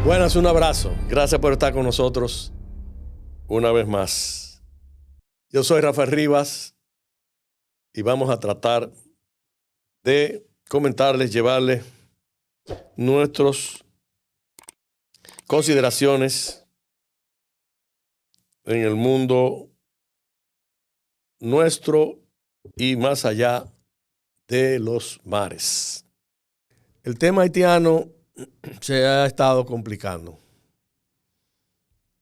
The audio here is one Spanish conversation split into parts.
Buenas, un abrazo. Gracias por estar con nosotros una vez más. Yo soy Rafael Rivas y vamos a tratar de comentarles, llevarles nuestras consideraciones en el mundo nuestro y más allá de los mares. El tema haitiano se ha estado complicando.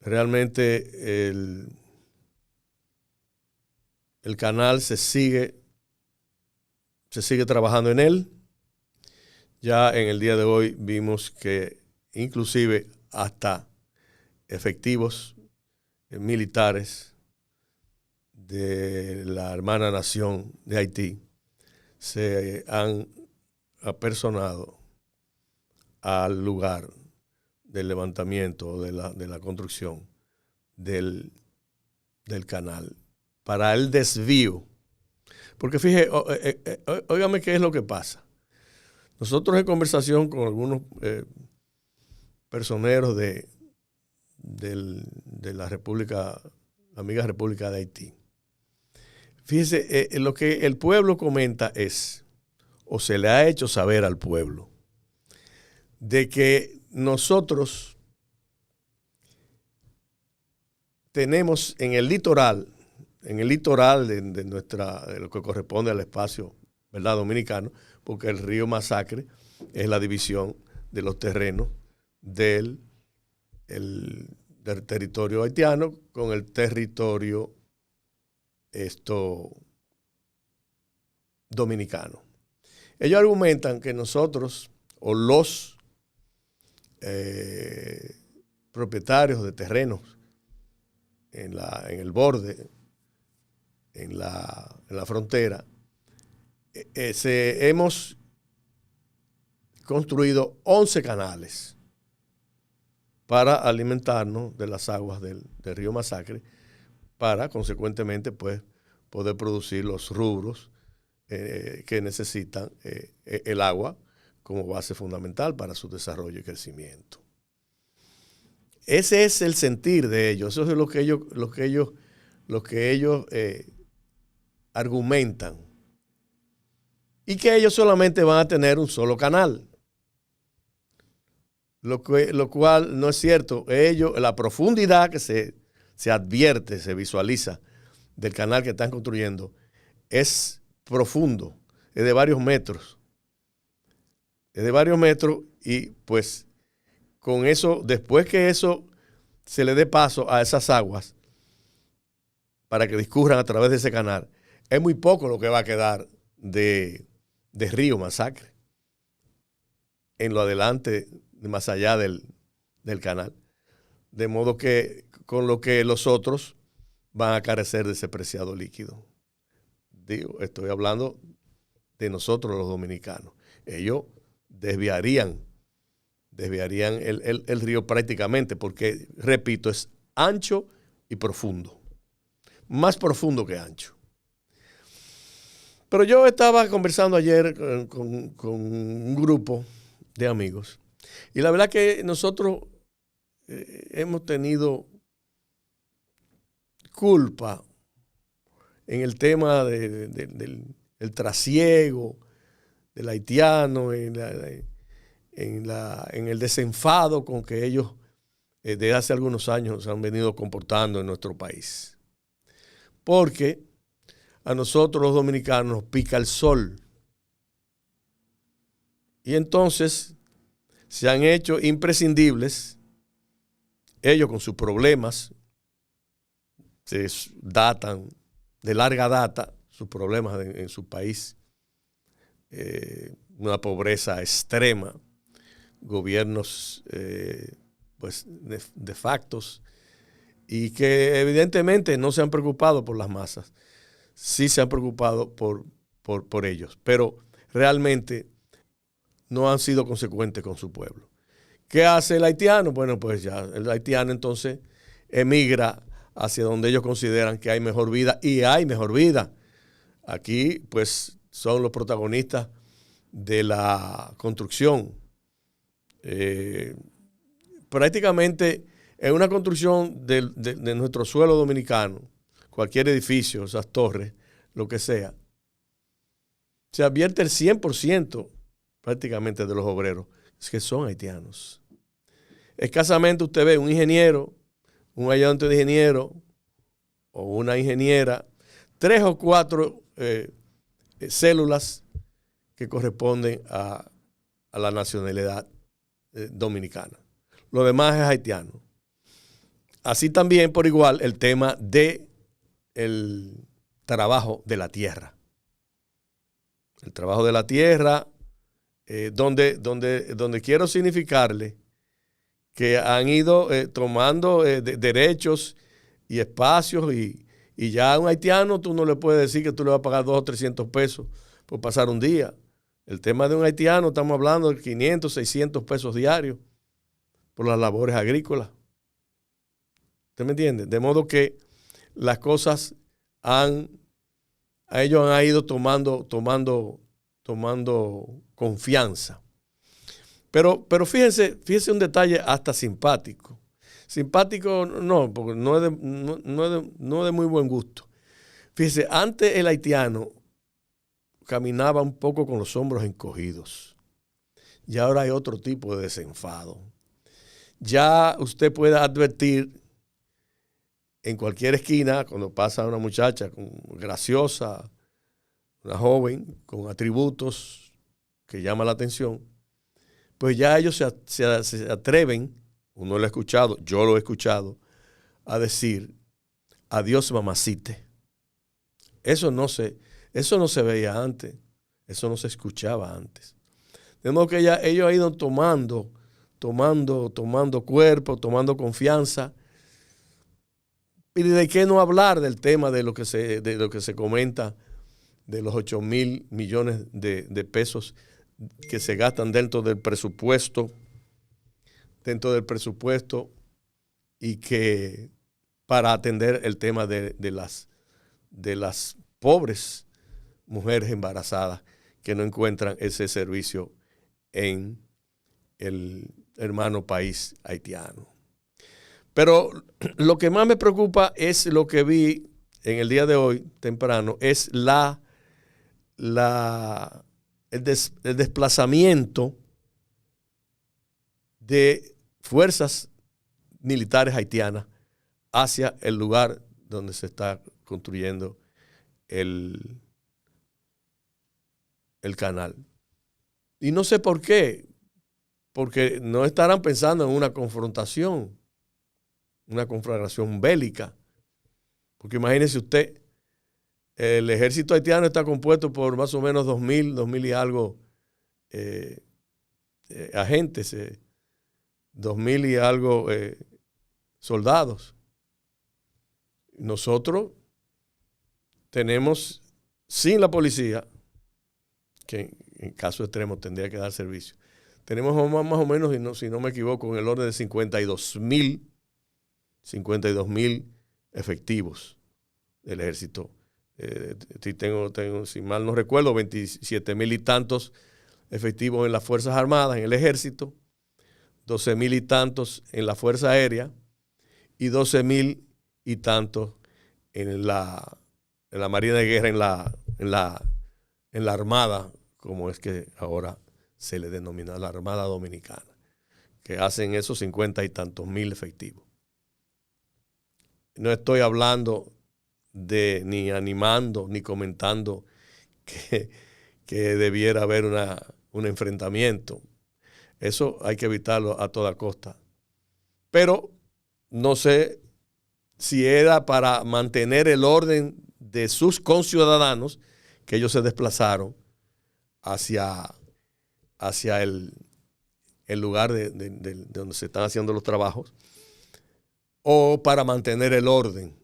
Realmente el canal se sigue trabajando en él. Ya en el día de hoy vimos que inclusive hasta efectivos militares de la hermana nación de Haití se han apersonado al lugar del levantamiento, de la construcción del canal para el desvío. Porque fíjese, óigame qué es lo que pasa. Nosotros en conversación con algunos personeros de la República, la amiga República de Haití, fíjese, lo que el pueblo comenta es, o se le ha hecho saber al pueblo, de que nosotros tenemos en el litoral de lo que corresponde al espacio, ¿verdad?, dominicano, porque el río Masacre es la división de los terrenos del territorio haitiano con el territorio dominicano. Ellos argumentan que nosotros, o los propietarios de terrenos en el borde, en la frontera, hemos construido 11 canales para alimentarnos de las aguas del río Masacre, para consecuentemente pues, poder producir los rubros que necesitan el agua como base fundamental para su desarrollo y crecimiento. Ese es el sentir de ellos, eso es lo que ellos argumentan. Y que ellos solamente van a tener un solo canal. Lo cual no es cierto. La profundidad que se advierte, se visualiza del canal que están construyendo es profundo, es de varios metros. Es de varios metros y pues con eso, después que eso se le dé paso a esas aguas para que discurran a través de ese canal, es muy poco lo que va a quedar de río Masacre en lo adelante, más allá del canal. De modo que con lo que los otros van a carecer de ese preciado líquido. Digo, estoy hablando de nosotros los dominicanos. Ellos desviarían el río prácticamente porque, repito, es ancho y profundo. Más profundo que ancho. Pero yo estaba conversando ayer con un grupo de amigos y la verdad que nosotros hemos tenido culpa en el tema del trasiego del haitiano, en el desenfado con que ellos desde hace algunos años se han venido comportando en nuestro país. Porque a nosotros los dominicanos nos pica el sol. Y entonces se han hecho imprescindibles, ellos con sus problemas, se datan de larga data, sus problemas en su país, una pobreza extrema, gobiernos pues de factos, y que evidentemente no se han preocupado por las masas, sí se han preocupado por ellos, pero realmente no han sido consecuentes con su pueblo. ¿Qué hace el haitiano? Bueno, pues ya el haitiano entonces emigra hacia donde ellos consideran que hay mejor vida, y hay mejor vida. Aquí pues son los protagonistas de la construcción prácticamente en una construcción de nuestro suelo dominicano, cualquier edificio, esas torres, lo que sea, se advierte el 100% prácticamente de los obreros que son haitianos. Escasamente usted ve un ingeniero, un ayudante de ingeniero o una ingeniera, 3 o 4 células que corresponden a la nacionalidad dominicana. Lo demás es haitiano. Así también, por igual, el tema del trabajo de la tierra. El trabajo de la tierra, donde quiero significarle que han ido tomando derechos y espacios y ya a un haitiano tú no le puedes decir que tú le vas a pagar 200 o 300 pesos por pasar un día. El tema de un haitiano, estamos hablando de 500, 600 pesos diarios por las labores agrícolas. ¿Usted me entiende? De modo que las cosas ellos han ido tomando confianza. Pero fíjense un detalle hasta simpático. Simpático no, porque no es de muy buen gusto. Fíjense, antes el haitiano caminaba un poco con los hombros encogidos. Y ahora hay otro tipo de desenfado. Ya usted puede advertir en cualquier esquina, cuando pasa una muchacha graciosa, una joven con atributos que llama la atención, pues ya ellos se atreven, uno lo ha escuchado, yo lo he escuchado, a decir, adiós mamacite. Eso no se veía antes, eso no se escuchaba antes. De modo que ellos han ido tomando cuerpo, tomando confianza. ¿Y de qué no hablar del tema de lo que se comenta de los 8,000 millones de pesos que se gastan dentro del presupuesto y que para atender el tema de las pobres mujeres embarazadas que no encuentran ese servicio en el hermano país haitiano? Pero lo que más me preocupa es lo que vi en el día de hoy, temprano, es el desplazamiento de fuerzas militares haitianas hacia el lugar donde se está construyendo el canal. Y no sé por qué, porque no estarán pensando en una confrontación bélica. Porque imagínese usted, el ejército haitiano está compuesto por más o menos 2,000 y algo agentes, 2,000 y algo soldados. Nosotros tenemos, sin la policía, que en caso extremo tendría que dar servicio, tenemos más o menos, si no me equivoco, en el orden de 52,000 efectivos del ejército. Si mal no recuerdo, 27,000 y tantos efectivos en las Fuerzas Armadas, en el ejército, 12,000 y tantos en la Fuerza Aérea y 12,000 y tantos en la Marina de Guerra, en la Armada, como es que ahora se le denomina la Armada Dominicana, que hacen esos 50 y tantos mil efectivos. No estoy hablando ni animando, ni comentando que debiera haber un enfrentamiento. Eso hay que evitarlo a toda costa. Pero no sé si era para mantener el orden de sus conciudadanos que ellos se desplazaron hacia el lugar de donde se están haciendo los trabajos, o para mantener el orden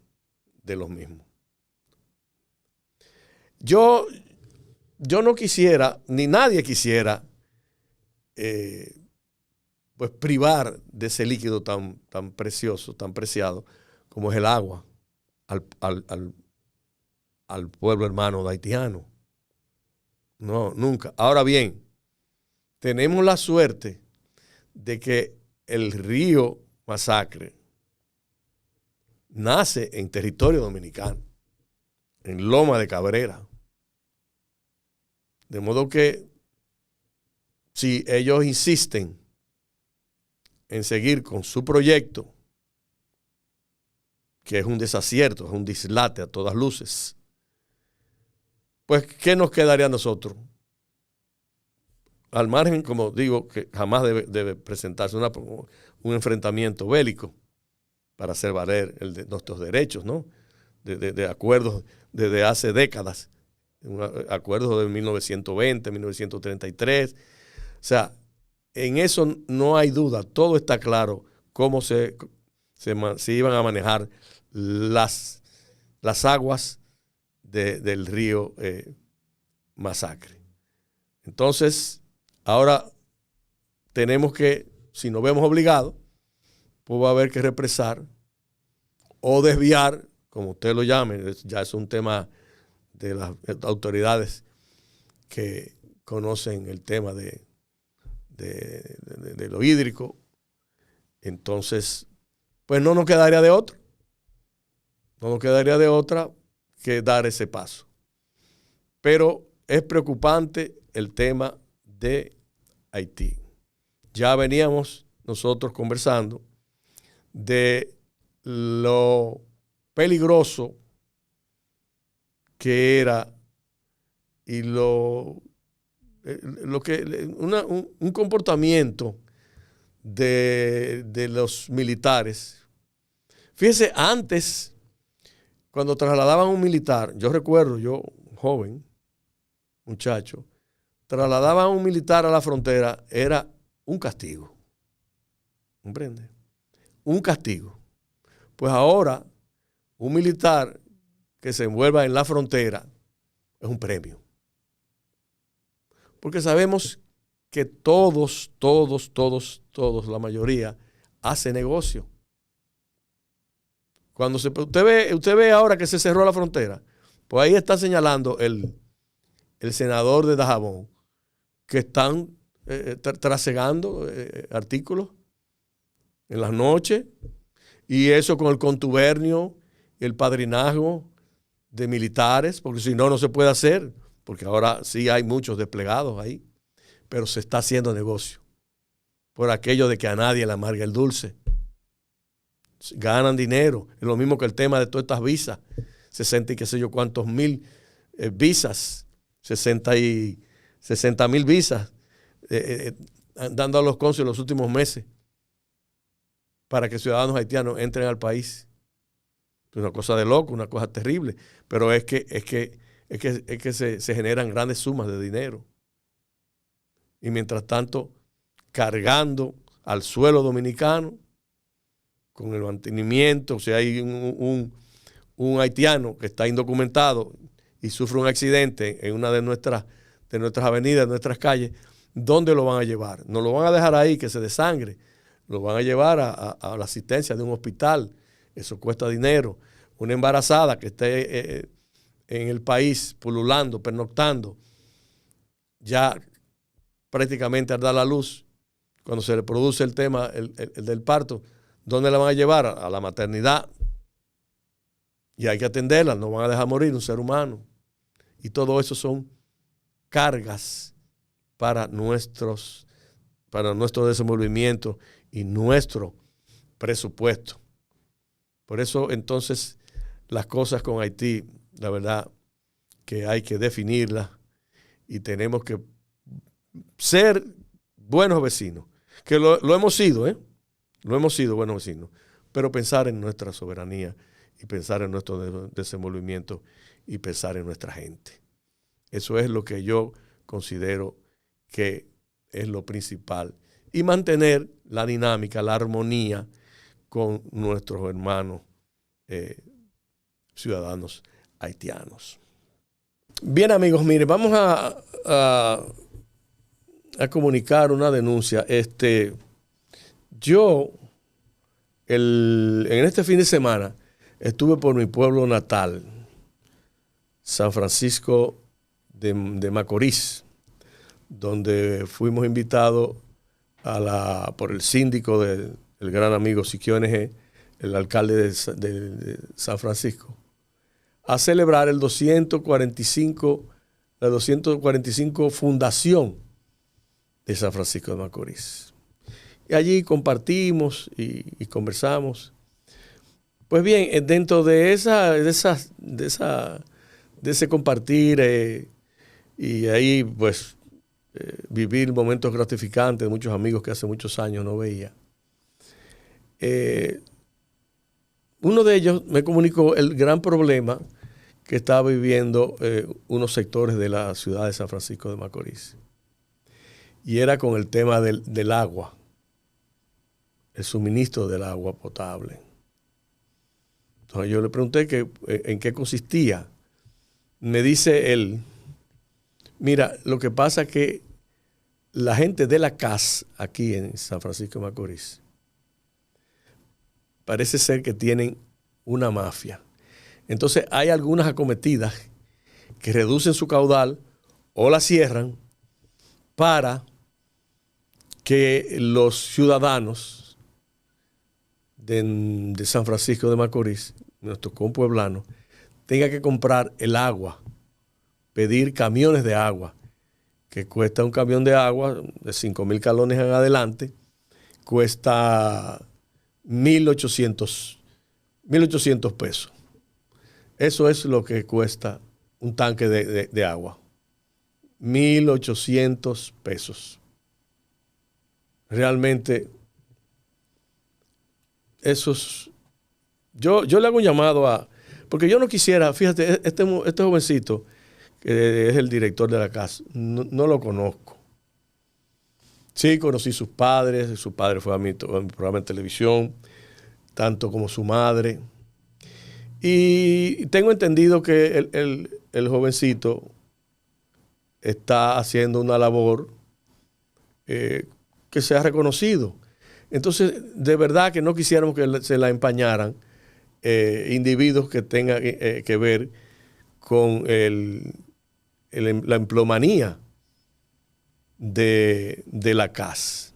de los mismos. Yo no quisiera, ni nadie quisiera, pues privar de ese líquido tan precioso, tan preciado, como es el agua, al pueblo hermano haitiano. No, nunca. Ahora bien, tenemos la suerte de que el río Masacre nace en territorio dominicano, en Loma de Cabrera. De modo que si ellos insisten en seguir con su proyecto, que es un desacierto, es un dislate a todas luces, pues ¿qué nos quedaría a nosotros? Al margen, como digo, que jamás debe presentarse un enfrentamiento bélico para hacer valer nuestros derechos, ¿no? De acuerdos desde hace décadas, acuerdos de 1920, 1933. O sea, en eso no hay duda, todo está claro cómo se iban a manejar las aguas del río Masacre. Entonces, ahora tenemos que, si nos vemos obligados, pues va a haber que represar o desviar, como usted lo llame, ya es un tema de las autoridades que conocen el tema de lo hídrico. Entonces, pues no nos quedaría de otra. No nos quedaría de otra que dar ese paso. Pero es preocupante el tema de Haití. Ya veníamos nosotros conversando de lo peligroso que era y un comportamiento de los militares. Fíjese, antes, cuando trasladaban a un militar, yo recuerdo, yo joven, muchacho, trasladaban a un militar a la frontera, era un castigo. ¿Comprende? Un castigo. Pues ahora, un militar que se envuelva en la frontera es un premio. Porque sabemos que todos, la mayoría, hace negocio. Cuando usted ve ahora que se cerró la frontera, pues ahí está señalando el senador de Dajabón que están trasegando artículos en las noches, y eso con el contubernio, el padrinazgo de militares, porque si no, no se puede hacer, porque ahora sí hay muchos desplegados ahí, pero se está haciendo negocio por aquello de que a nadie le amarga el dulce. Ganan dinero, es lo mismo que el tema de todas estas visas, 60 y qué sé yo cuántos mil visas, 60,000 visas dando a los cónsules los últimos meses para que ciudadanos haitianos entren al país. Es una cosa de loco, una cosa terrible, pero es que se generan grandes sumas de dinero. Y mientras tanto, cargando al suelo dominicano con el mantenimiento. O sea, hay un haitiano que está indocumentado y sufre un accidente en una de nuestras avenidas, de nuestras calles. ¿Dónde lo van a llevar? No lo van a dejar ahí que se desangre. Lo van a llevar a la asistencia de un hospital. Eso cuesta dinero. Una embarazada que esté en el país pululando, pernoctando, ya prácticamente al dar la luz, cuando se le produce el tema el del parto, ¿dónde la van a llevar? A la maternidad. Y hay que atenderla, no van a dejar morir un ser humano. Y todo eso son cargas para nuestro desenvolvimiento y nuestro presupuesto. Por eso, entonces, las cosas con Haití, la verdad que hay que definirlas y tenemos que ser buenos vecinos, que lo hemos sido, lo hemos sido buenos vecinos, pero pensar en nuestra soberanía y pensar en nuestro desenvolvimiento y pensar en nuestra gente. Eso es lo que yo considero que es lo principal. Y mantener la dinámica, la armonía con nuestros hermanos ciudadanos haitianos. Bien, amigos, miren, vamos a comunicar una denuncia. Yo, en este fin de semana, estuve por mi pueblo natal, San Francisco de Macorís, donde fuimos invitados por el síndico del gran amigo Siquio NG, el alcalde de San Francisco, a celebrar la 245 fundación de San Francisco de Macorís. Y allí compartimos y conversamos. Pues bien, dentro de ese compartir y ahí pues vivir momentos gratificantes de muchos amigos que hace muchos años no veía. Uno de ellos me comunicó el gran problema que estaba viviendo unos sectores de la ciudad de San Francisco de Macorís. Y era con el tema del agua, el suministro del agua potable. Entonces yo le pregunté en qué consistía. Me dice él, mira, lo que pasa es que la gente de la CAS aquí en San Francisco de Macorís parece ser que tienen una mafia. Entonces hay algunas acometidas que reducen su caudal o la cierran para que los ciudadanos de San Francisco de Macorís, nuestro compueblano, tengan que comprar el agua, pedir camiones de agua, que cuesta un camión de agua de 5,000 galones en adelante, cuesta 1,800 pesos. Eso es lo que cuesta un tanque de agua. 1,800 pesos. Realmente, eso es... Yo le hago un llamado porque yo no quisiera, fíjate, este jovencito, que es el director de la casa, no lo conozco. Sí, conocí sus padres, su padre fue a mi programa de televisión, tanto como su madre. Y tengo entendido que el jovencito está haciendo una labor que se ha reconocido. Entonces, de verdad que no quisiéramos que se la empañaran individuos que tengan que ver con la empleomanía de la CAS.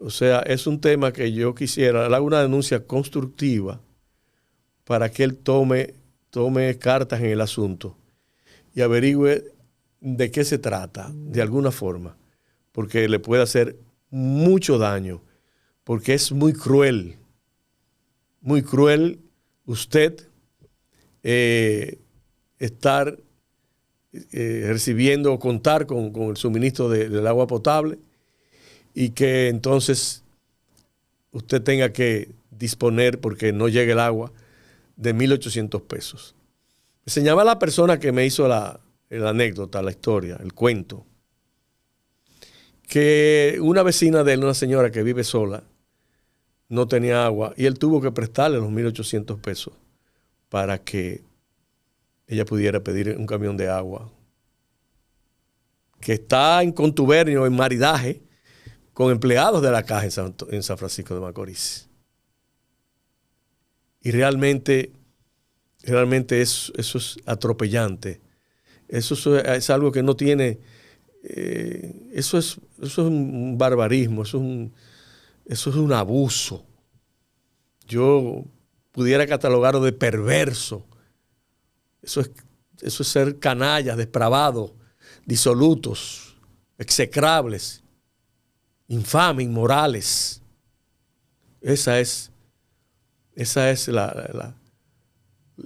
O sea, es un tema que yo quisiera, le hago una denuncia constructiva para que él tome cartas en el asunto y averigüe de qué se trata, de alguna forma, porque le puede hacer mucho daño, porque es muy cruel usted estar recibiendo o contar con el suministro del agua potable y que entonces usted tenga que disponer, porque no llegue el agua, de 1,800 pesos. Me señalaba la persona que me hizo la anécdota, la historia, el cuento, que una vecina de él, una señora que vive sola, no tenía agua y él tuvo que prestarle los 1,800 pesos para que ella pudiera pedir un camión de agua, que está en contubernio, en maridaje con empleados de la caja en San Francisco de Macorís. Y realmente eso es atropellante. Eso es algo que no tiene... eso es un barbarismo, eso es un abuso. Yo pudiera catalogarlo de perverso. Eso es ser canallas, depravados, disolutos, execrables, infames, inmorales. Esa es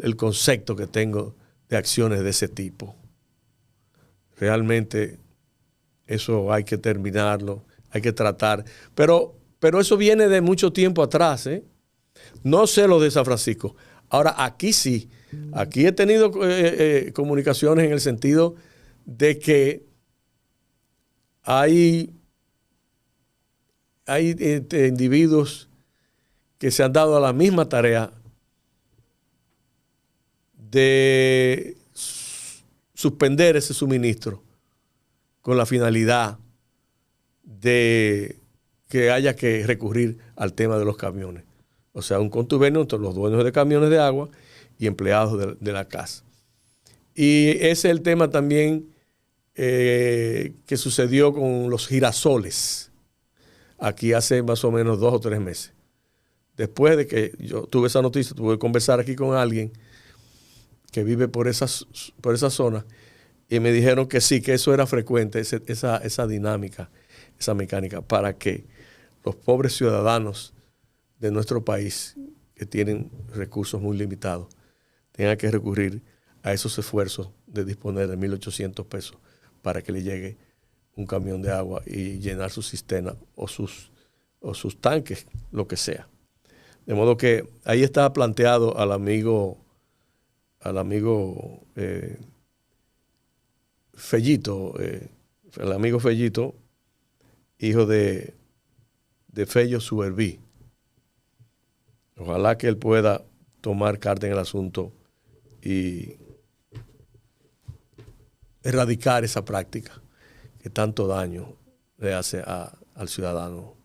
el concepto que tengo de acciones de ese tipo. Realmente eso hay que terminarlo, hay que tratar. Pero eso viene de mucho tiempo atrás, ¿eh? No sé lo de San Francisco. Ahora, aquí sí. Aquí he tenido comunicaciones en el sentido de que hay individuos que se han dado a la misma tarea de suspender ese suministro con la finalidad de que haya que recurrir al tema de los camiones. O sea, un contubernio entre los dueños de camiones de agua y empleados de la casa. Y ese es el tema también que sucedió con los girasoles. aquí hace más o menos 2 o 3 meses. Después de que yo tuve esa noticia, tuve que conversar aquí con alguien que vive por esa zona y me dijeron que sí, que eso era frecuente, esa dinámica, esa mecánica, para que los pobres ciudadanos de nuestro país, que tienen recursos muy limitados, tengan que recurrir a esos esfuerzos de disponer de 1.800 pesos para que le llegue un camión de agua y llenar su cisterna o sus tanques, lo que sea. De modo que ahí está planteado al amigo Fellito, el amigo Fellito, hijo de Fello Suerví. Ojalá que él pueda tomar carta en el asunto y erradicar esa práctica que tanto daño le hace al ciudadano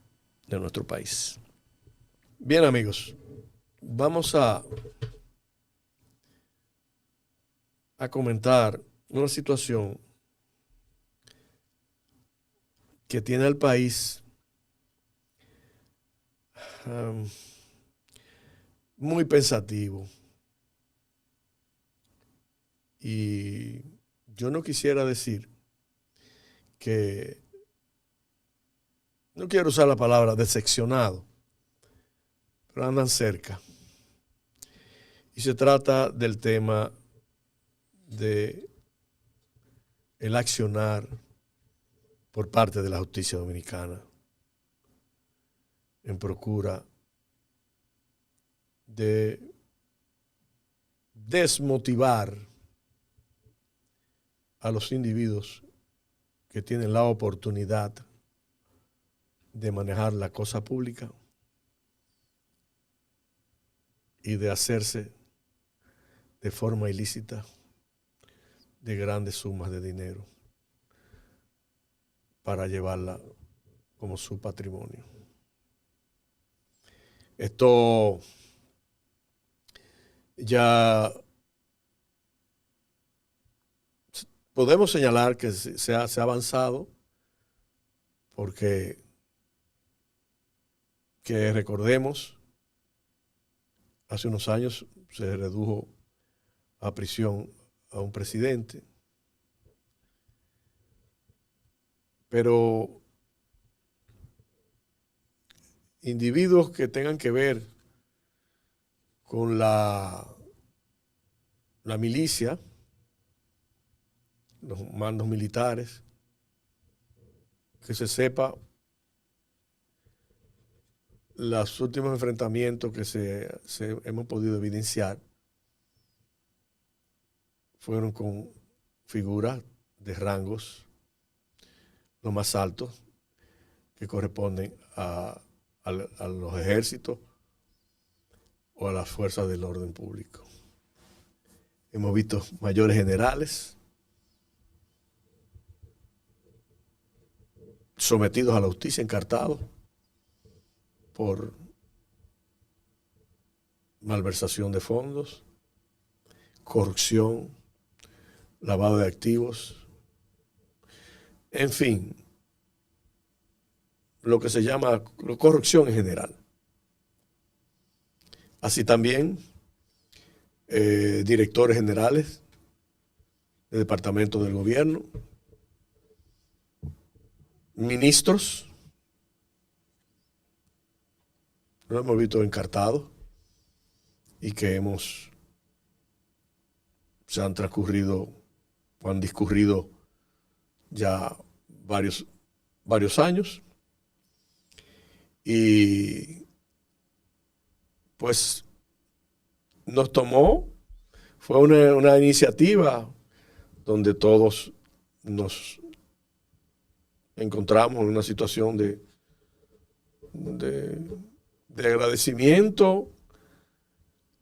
de nuestro país. Bien, amigos, vamos a comentar una situación que tiene al país muy pensativo. Y yo no quisiera decir que, no quiero usar la palabra decepcionado, pero andan cerca. Y se trata del tema de el accionar por parte de la justicia dominicana en procura de desmotivar a los individuos que tienen la oportunidad de manejar la cosa pública y de hacerse de forma ilícita de grandes sumas de dinero para llevarla como su patrimonio. Esto ya podemos señalar que se ha avanzado porque que recordemos, hace unos años se redujo a prisión a un presidente, pero individuos que tengan que ver con la milicia, los mandos militares, que se sepa los últimos enfrentamientos que hemos podido evidenciar fueron con figuras de rangos los más altos que corresponden a los ejércitos o a las fuerzas del orden público. Hemos visto mayores generales sometidos a la justicia, encartados por malversación de fondos, corrupción, lavado de activos, en fin, lo que se llama corrupción en general. Así también directores generales de departamentos del gobierno, ministros, lo hemos visto encartados y que se han transcurrido o han discurrido ya varios años. Y pues fue una iniciativa donde todos nos encontramos en una situación de agradecimiento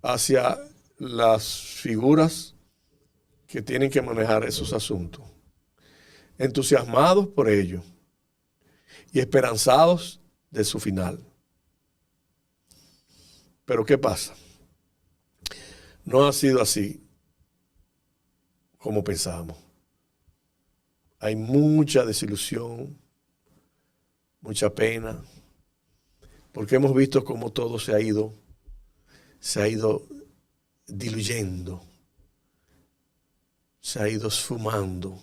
hacia las figuras que tienen que manejar esos asuntos, entusiasmados por ello y esperanzados de su final. Pero ¿qué pasa? No ha sido así como pensábamos. Hay mucha desilusión, mucha pena, porque hemos visto cómo todo se ha ido diluyendo, se ha ido esfumando,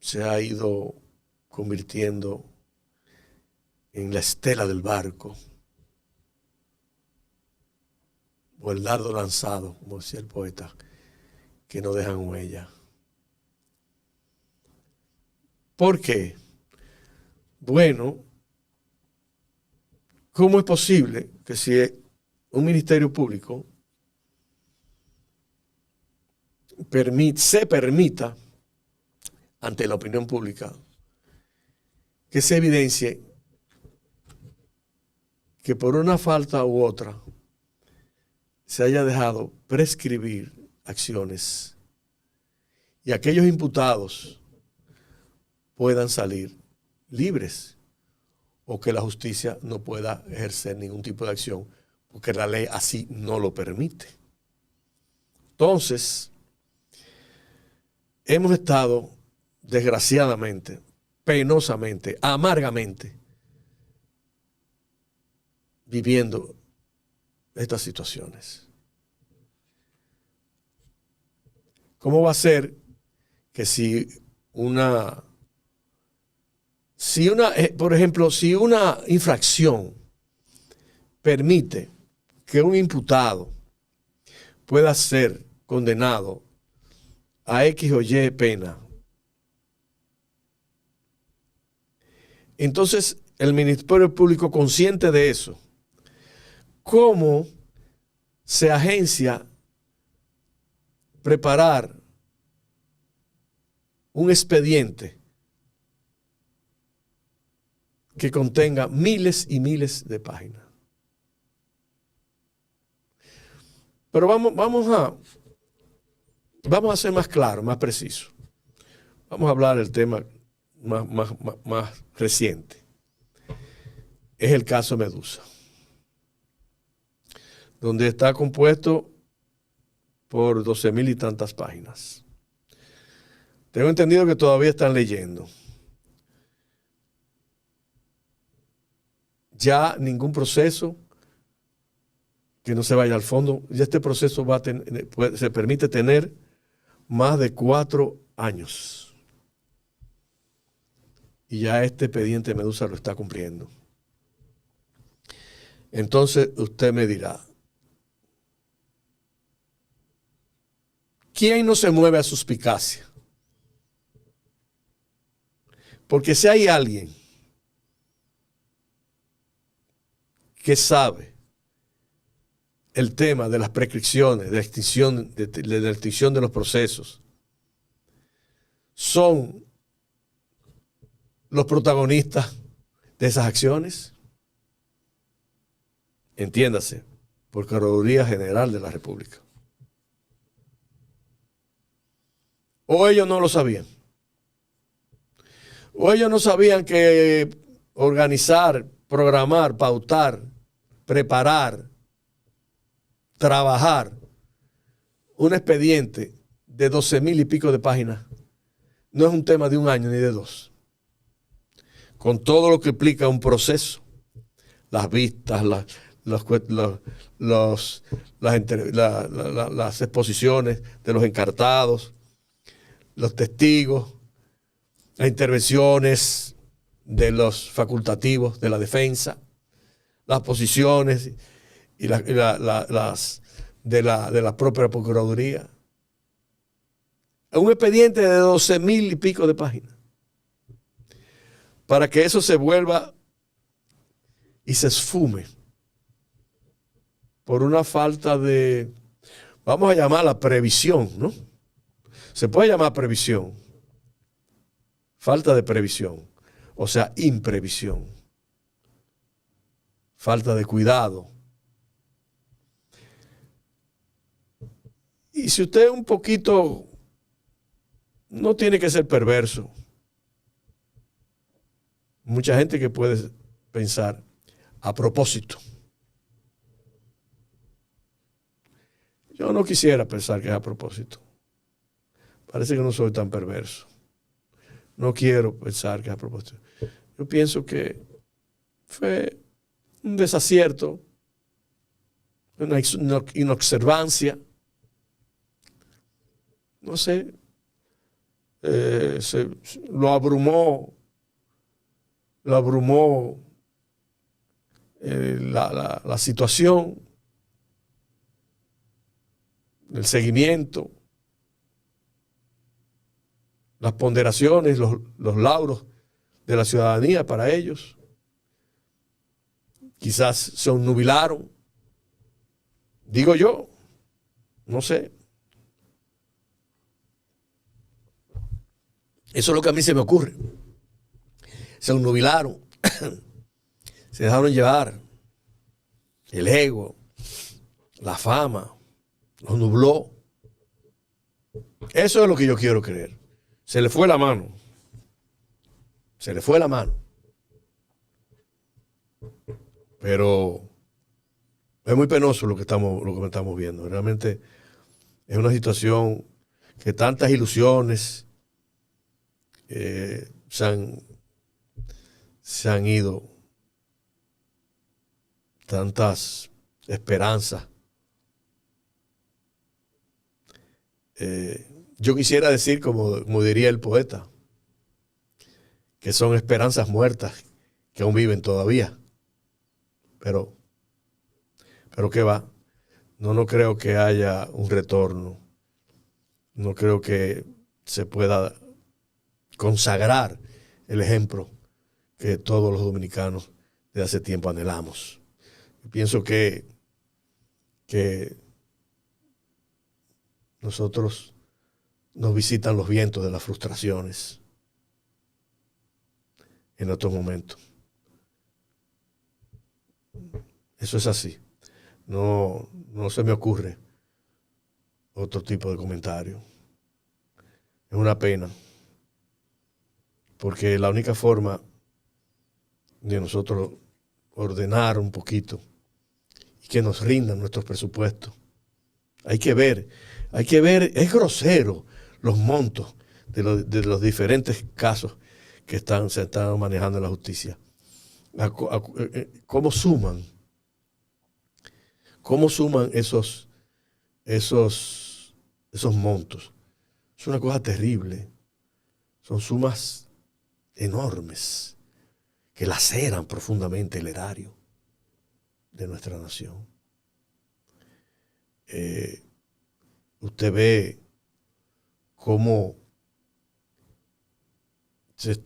se ha ido convirtiendo en la estela del barco, o el dardo lanzado, como decía el poeta, que no dejan huella. ¿Por qué? Bueno, ¿cómo es posible que si un ministerio público se permita ante la opinión pública que se evidencie que por una falta u otra se haya dejado prescribir acciones y aquellos imputados puedan salir libres o que la justicia no pueda ejercer ningún tipo de acción porque la ley así no lo permite? Entonces, hemos estado, desgraciadamente, penosamente, amargamente, viviendo estas situaciones. ¿Cómo va a ser que por ejemplo, si una infracción permite que un imputado pueda ser condenado a X o Y pena, entonces el Ministerio Público, consciente de eso, ¿cómo se agencia preparar un expediente que contenga miles y miles de páginas? Pero vamos a ser más claros, más precisos. Vamos a hablar del tema más reciente. Es el caso Medusa, donde está compuesto por 12,000 y tantas páginas. Tengo entendido que todavía están leyendo. Ya ningún proceso que no se vaya al fondo, ya este proceso se permite tener más de 4 años. Y ya este expediente Medusa lo está cumpliendo. Entonces usted me dirá, ¿quién no se mueve a suspicacia? Porque si hay alguien que sabe el tema de las prescripciones, de la extinción de los procesos, son los protagonistas de esas acciones. Entiéndase, Procuraduría General de la República. O ellos no lo sabían. O ellos no sabían que organizar, programar, pautar, preparar, trabajar un expediente de 12,000 y pico de páginas no es un tema de un año ni de 2. Con todo lo que implica un proceso, las vistas, las exposiciones de los encartados, los testigos, las intervenciones de los facultativos de la defensa, las posiciones y las de la propia Procuraduría. Un expediente de 12,000 y pico de páginas. Para que eso se vuelva y se esfume por una falta de, vamos a llamarla previsión, ¿no? Se puede llamar previsión. Falta de previsión, o sea, imprevisión. Falta de cuidado. Y si usted un poquito, no tiene que ser perverso. Mucha gente que puede pensar a propósito. Yo no quisiera pensar que es a propósito. Parece que no soy tan perverso. no quiero pensar que a propósito. Yo pienso que fue un desacierto, una inobservancia, no sé, lo abrumó la situación, el seguimiento, las ponderaciones, los lauros de la ciudadanía para ellos. Quizás se obnubilaron, digo yo, no sé. Eso es lo que a mí se me ocurre. Se obnubilaron, se dejaron llevar. El ego, la fama, los nubló. Eso es lo que yo quiero creer. Se le fue la mano. Se le fue la mano. Pero es muy penoso lo que estamos viendo. Realmente es una situación que tantas ilusiones se han ido, tantas esperanzas. Yo quisiera decir, como diría el poeta, que son esperanzas muertas que aún viven todavía. Pero ¿qué va? No creo que haya un retorno. No creo que se pueda consagrar el ejemplo que todos los dominicanos de hace tiempo anhelamos. Yo pienso que nosotros nos visitan los vientos de las frustraciones en otros momentos. Eso es así. No se me ocurre otro tipo de comentario. Es una pena, porque la única forma de nosotros ordenar un poquito y que nos rindan nuestros presupuestos. Hay que ver, es grosero los montos de los diferentes casos que se están manejando en la justicia. ¿Cómo suman? ¿Cómo suman esos montos? Es una cosa terrible. Son sumas enormes que laceran profundamente el erario de nuestra nación. Usted ve cómo se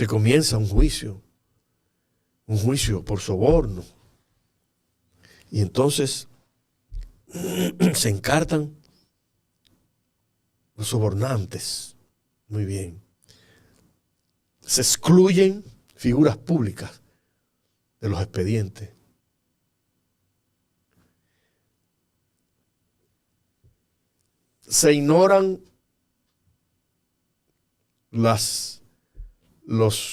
comienza un juicio por soborno. Y entonces se encartan los sobornantes. Muy bien. Se excluyen figuras públicas de los expedientes. Se ignoran los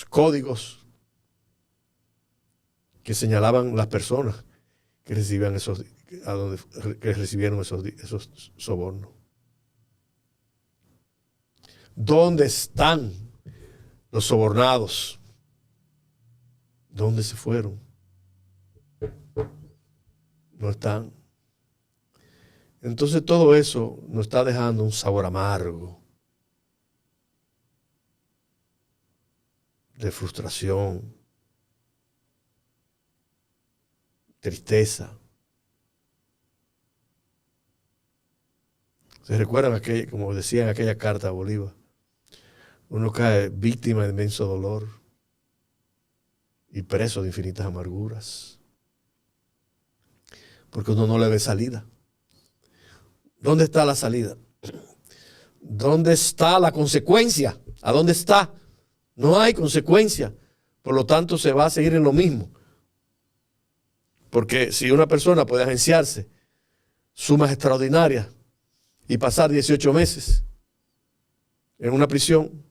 códigos que señalaban las personas que recibían que recibieron esos sobornos. ¿Dónde están los sobornados? ¿Dónde se fueron? No están. Entonces todo eso nos está dejando un sabor amargo de frustración, tristeza. ¿Se recuerdan como decía en aquella carta a Bolívar? Uno cae víctima de inmenso dolor y preso de infinitas amarguras, porque uno no le ve salida. ¿Dónde está la salida? ¿Dónde está la consecuencia? ¿A dónde está? No hay consecuencia. Por lo tanto, se va a seguir en lo mismo. Porque si una persona puede agenciarse sumas extraordinarias y pasar 18 meses en una prisión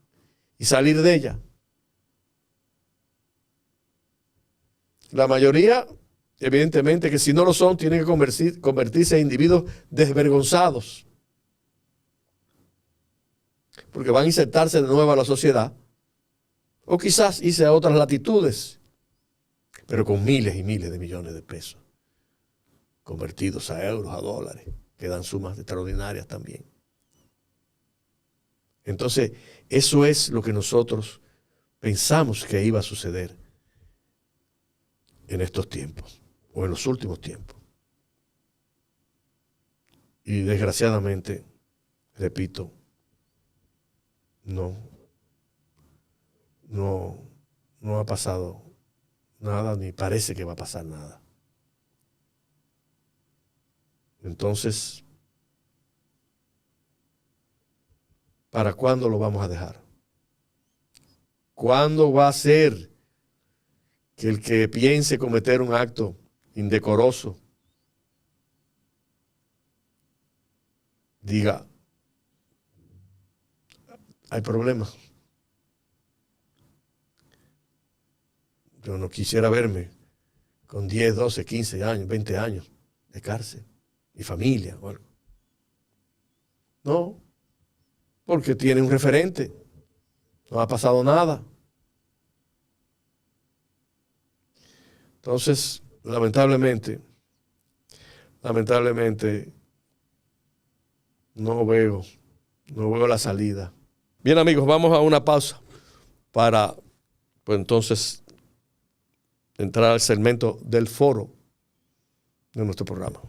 y salir de ella, la mayoría, evidentemente, que si no lo son, tienen que convertirse en individuos desvergonzados. porque van a insertarse de nuevo a la sociedad, o quizás irse a otras latitudes, pero con miles y miles de millones de pesos, convertidos a euros, a dólares, que dan sumas extraordinarias también. Entonces, eso es lo que nosotros pensamos que iba a suceder en estos tiempos, o en los últimos tiempos. Y desgraciadamente, repito, no ha pasado nada, ni parece que va a pasar nada. Entonces, ¿para cuándo lo vamos a dejar? ¿Cuándo va a ser que el que piense cometer un acto indecoroso diga, hay problemas? Yo no quisiera verme con 10, 12, 15 años, 20 años de cárcel, y familia o algo. No, porque tiene un referente. No ha pasado nada. Entonces, lamentablemente, no veo la salida. Bien, amigos, vamos a una pausa para, pues entonces, entrar al segmento del foro de nuestro programa.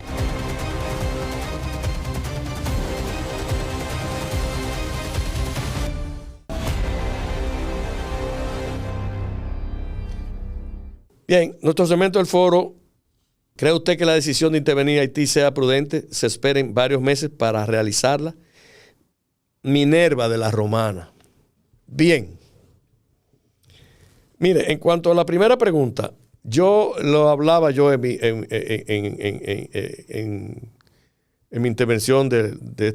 Bien, nuestro segmento del foro. ¿Cree usted que la decisión de intervenir a Haití sea prudente? Se esperen varios meses para realizarla. Minerva de la Romana. Bien. Mire, en cuanto a la primera pregunta, yo lo hablaba en mi intervención de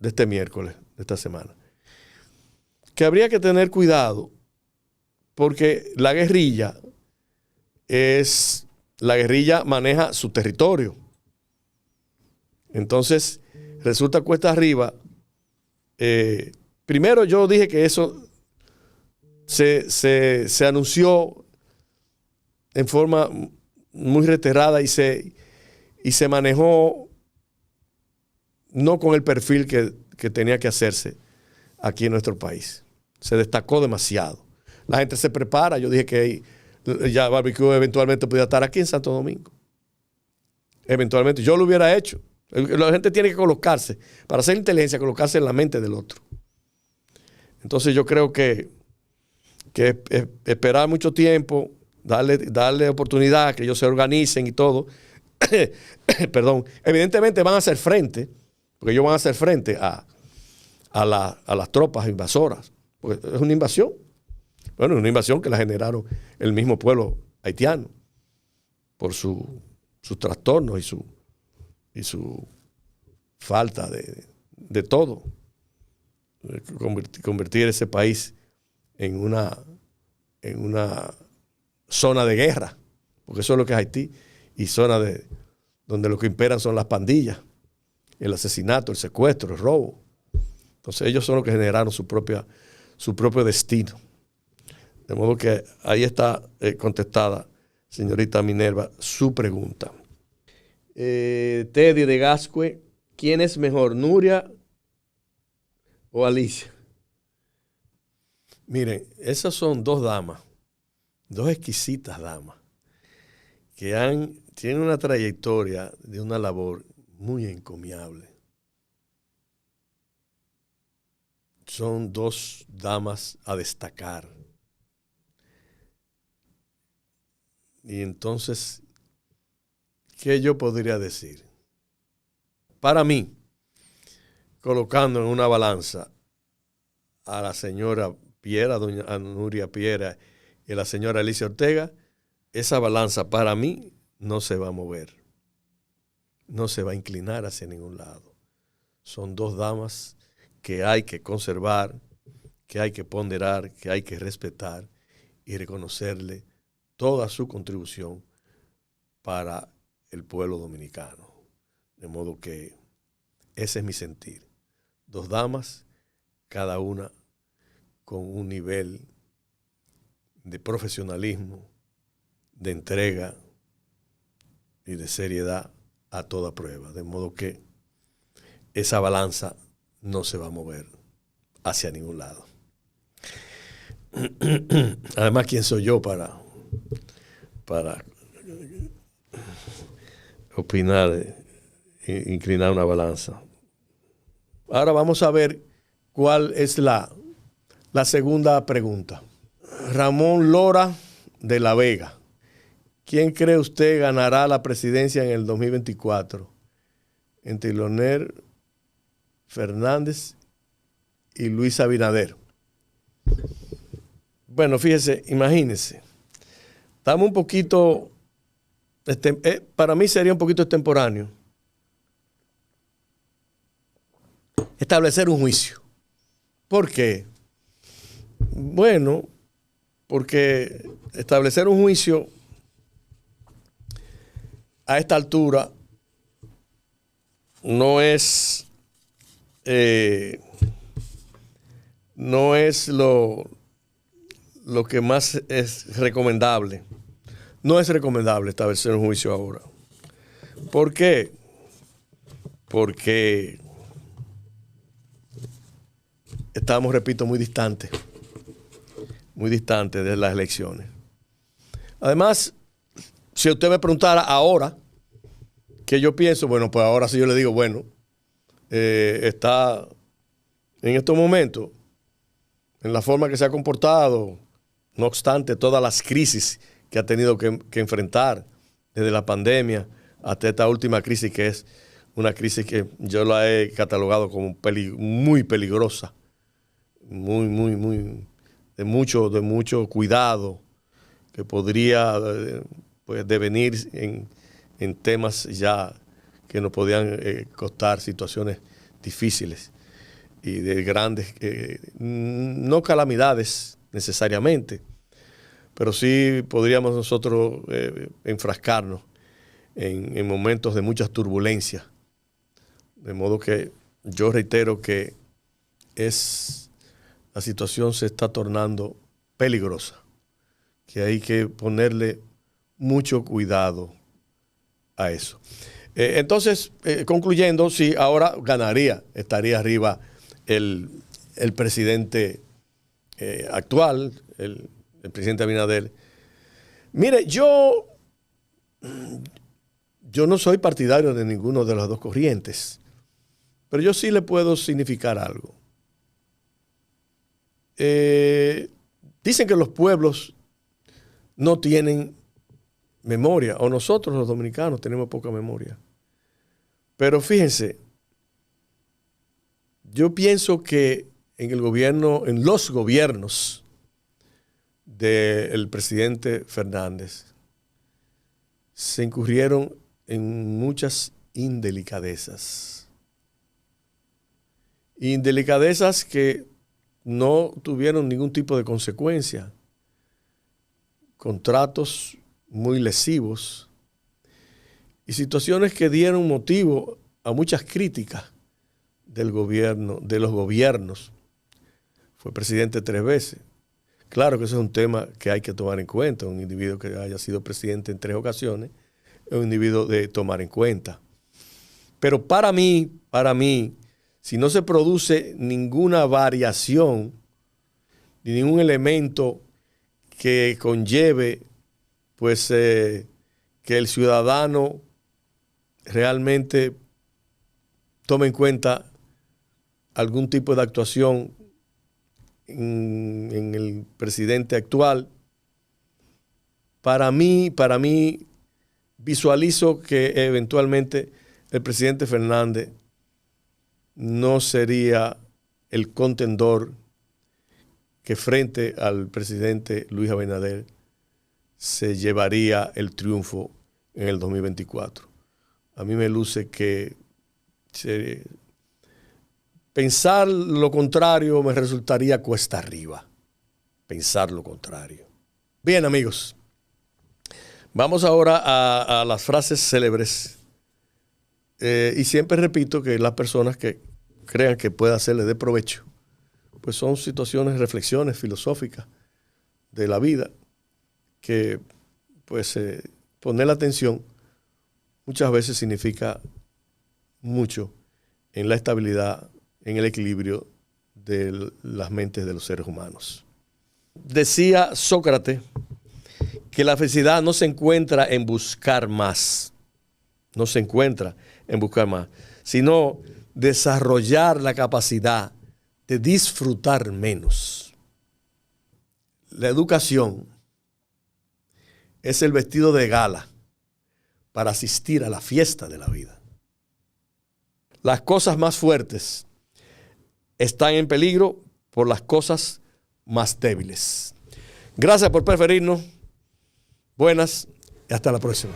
este miércoles, de esta semana, que habría que tener cuidado porque la guerrilla maneja su territorio. Entonces, resulta cuesta arriba. Primero yo dije que eso se anunció en forma muy reiterada y se manejó no con el perfil que tenía que hacerse aquí en nuestro país. Se destacó demasiado. La gente se prepara. Yo dije que ya Barbecue eventualmente podía estar aquí en Santo Domingo. Eventualmente. Yo lo hubiera hecho. La gente tiene que colocarse, para hacer inteligencia, colocarse en la mente del otro. Entonces yo creo que esperar mucho tiempo, darle oportunidad, que ellos se organicen y todo. Perdón. Evidentemente van a hacer frente, porque ellos van a hacer frente a las tropas invasoras. Porque es una invasión. Bueno, es una invasión que la generaron el mismo pueblo haitiano por sus trastornos y su falta de todo. Convertir ese país en una zona de guerra, porque eso es lo que es Haití, y zona donde lo que imperan son las pandillas, el asesinato, el secuestro, el robo. Entonces ellos son los que generaron su propio destino. De modo que ahí está contestada, señorita Minerva, su pregunta. Teddy de Gascue, ¿quién es mejor, Nuria o Alicia? Miren, esas son dos damas, dos exquisitas damas, que tienen una trayectoria de una labor muy encomiable. Son dos damas a destacar. Y entonces, ¿qué yo podría decir? Para mí, colocando en una balanza a la señora Piera, doña Nuria Piera, y a la señora Alicia Ortega, esa balanza para mí no se va a mover. No se va a inclinar hacia ningún lado. Son dos damas que hay que conservar, que hay que ponderar, que hay que respetar y reconocerle toda su contribución para el pueblo dominicano. De modo que ese es mi sentir. Dos damas cada una con un nivel de profesionalismo, de entrega y de seriedad a toda prueba. De modo que esa balanza no se va a mover hacia ningún lado. Además, ¿quién soy yo para opinar, inclinar una balanza? Ahora vamos a ver cuál es la segunda pregunta. Ramón Lora de La Vega. ¿Quién cree usted ganará la presidencia en el 2024? Entre Leonel Fernández y Luis Abinader. Bueno, fíjese, imagínense. Estamos un poquito, para mí sería un poquito extemporáneo establecer un juicio. ¿Por qué? Bueno, porque establecer un juicio a esta altura no es lo que más es recomendable. No es recomendable establecer un juicio ahora. ¿Por qué? Porque estamos, repito, muy distantes de las elecciones. Además, si usted me preguntara ahora, ¿qué yo pienso? Bueno, pues ahora sí yo le digo, bueno, está en estos momentos, en la forma que se ha comportado, no obstante todas las crisis que ha tenido que enfrentar, desde la pandemia hasta esta última crisis, que es una crisis que yo la he catalogado como muy peligrosa, muy de mucho cuidado, que podría pues devenir en temas ya que nos podían costar situaciones difíciles y de grandes, no calamidades necesariamente, pero sí podríamos nosotros enfrascarnos en momentos de muchas turbulencias. De modo que yo reitero que la situación se está tornando peligrosa, que hay que ponerle mucho cuidado a eso. Entonces, concluyendo, sí, ahora estaría arriba el presidente actual, el presidente Abinader. Mire, yo no soy partidario de ninguno de las dos corrientes, pero yo sí le puedo significar algo. Dicen que los pueblos no tienen memoria, o nosotros los dominicanos tenemos poca memoria. Pero fíjense, yo pienso que en los gobiernos del presidente Fernández se incurrieron en muchas indelicadezas. Indelicadezas que no tuvieron ningún tipo de consecuencia. Contratos muy lesivos y situaciones que dieron motivo a muchas críticas del gobierno, de los gobiernos. Fue presidente 3 veces. Claro que eso es un tema que hay que tomar en cuenta. Un individuo que haya sido presidente en 3 ocasiones es un individuo de tomar en cuenta. Pero para mí, si no se produce ninguna variación, ni ningún elemento que conlleve pues que el ciudadano realmente tome en cuenta algún tipo de actuación en el presidente actual, para mí visualizo que eventualmente el presidente Fernández no sería el contendor que frente al presidente Luis Abinader se llevaría el triunfo en el 2024. A mí me luce que pensar lo contrario me resultaría cuesta arriba. Pensar lo contrario. Bien, amigos. Vamos ahora a las frases célebres. Y siempre repito que las personas que crean que pueda hacerle de provecho pues son situaciones, reflexiones filosóficas de la vida que pues poner la atención muchas veces significa mucho en la estabilidad, en el equilibrio de las mentes de los seres humanos. Decía Sócrates que la felicidad no se encuentra en buscar más, no se encuentra en buscar más, sino desarrollar la capacidad de disfrutar menos. La educación es el vestido de gala para asistir a la fiesta de la vida. Las cosas más fuertes están en peligro por las cosas más débiles. Gracias por preferirnos. Buenas y hasta la próxima.